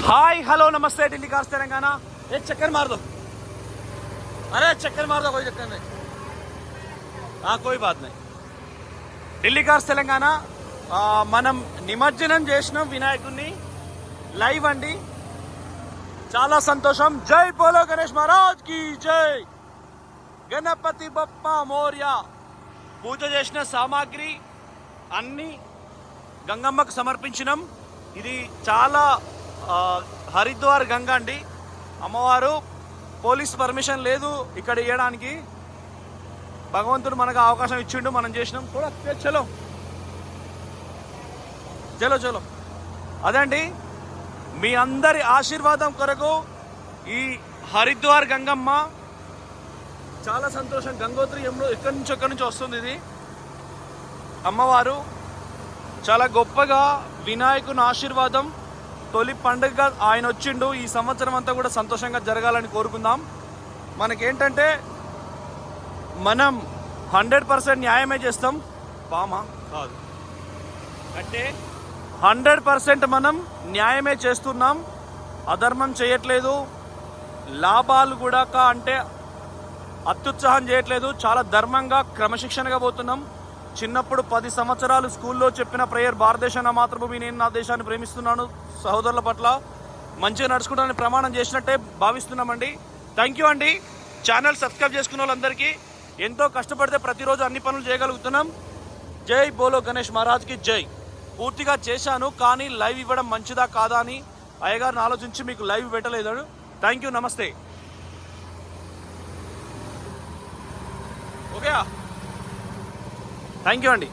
Hi hello नमस्ते Delhi cars Telangana. एक चक्कर मार दो, अरे चक्कर मार दो, कोई चक्कर नहीं, हाँ कोई बात नहीं। ఢిల్లీ కార్స్ తెలంగాణ మనం నిమజ్జనం చేసినాం వినాయకుడిని లైవ్ అండి, చాలా సంతోషం। జై బోలో గణేష్ మహారాజ్ కి జై, గణపతి బప్ప మోర్యా। పూజ చేసిన సామాగ్రి అన్ని గంగమ్మకు సమర్పించినాం। ఇది చాలా హరిద్వార్ గంగ అండి, అమ్మవారు పోలీస్ పర్మిషన్ లేదు ఇక్కడ ఇవ్వడానికి, భగవంతుడు మనకు అవకాశం ఇచ్చిండు, మనం చేసినాం। కూడా చలో చలో చలో అదండి, మీ అందరి ఆశీర్వాదం కొరకు ఈ హరిద్వార్ గంగమ్మ చాలా సంతోషం। గంగోత్రి యమున ఎక్కడి నుంచి వస్తుంది ఇది, అమ్మవారు చాలా గొప్పగా వినాయకుని ఆశీర్వాదం, తొలి పండుగ ఆయన వచ్చిండు। ఈ సంవత్సరం అంతా కూడా సంతోషంగా జరగాలని కోరుకుందాం। మనకేంటంటే మనం 100% న్యాయమే చేస్తాం, బామా కాదు అంటే 100% మనం న్యాయమే చేస్తున్నాం, అధర్మం చేయట్లేదు, లాభాలు కూడా అంటే అత్యుత్సాహం చేయట్లేదు, చాలా ధర్మంగా క్రమశిక్షణగా పోతున్నాం। చిన్నప్పుడు 10 సంవత్సరాలు స్కూల్లో చెప్పిన ప్రేయర్, భారతదేశం నా మాతృభూమి, నేను నా దేశాన్ని ప్రేమిస్తున్నాను, సహోదరుల పట్ల మంచిగా నడుచుకుంటానని ప్రమాణం చేసినట్టే భావిస్తున్నామండి। థ్యాంక్ యూ అండి। ఛానల్ సబ్స్క్రైబ్ చేసుకున్న వాళ్ళందరికీ, ఎంతో కష్టపడితే ప్రతిరోజు అన్ని పనులు చేయగలుగుతున్నాం। జై బోలో గణేష్ మహారాజ్కి జై। పూర్తిగా చేశాను కానీ లైవ్ ఇవ్వడం మంచిదా కాదా అని అయ్యగారిని ఆలోచించి మీకు లైవ్ పెట్టలేదు। థ్యాంక్ యూ, నమస్తే, ఓకే, థ్యాంక్ యూ అండి।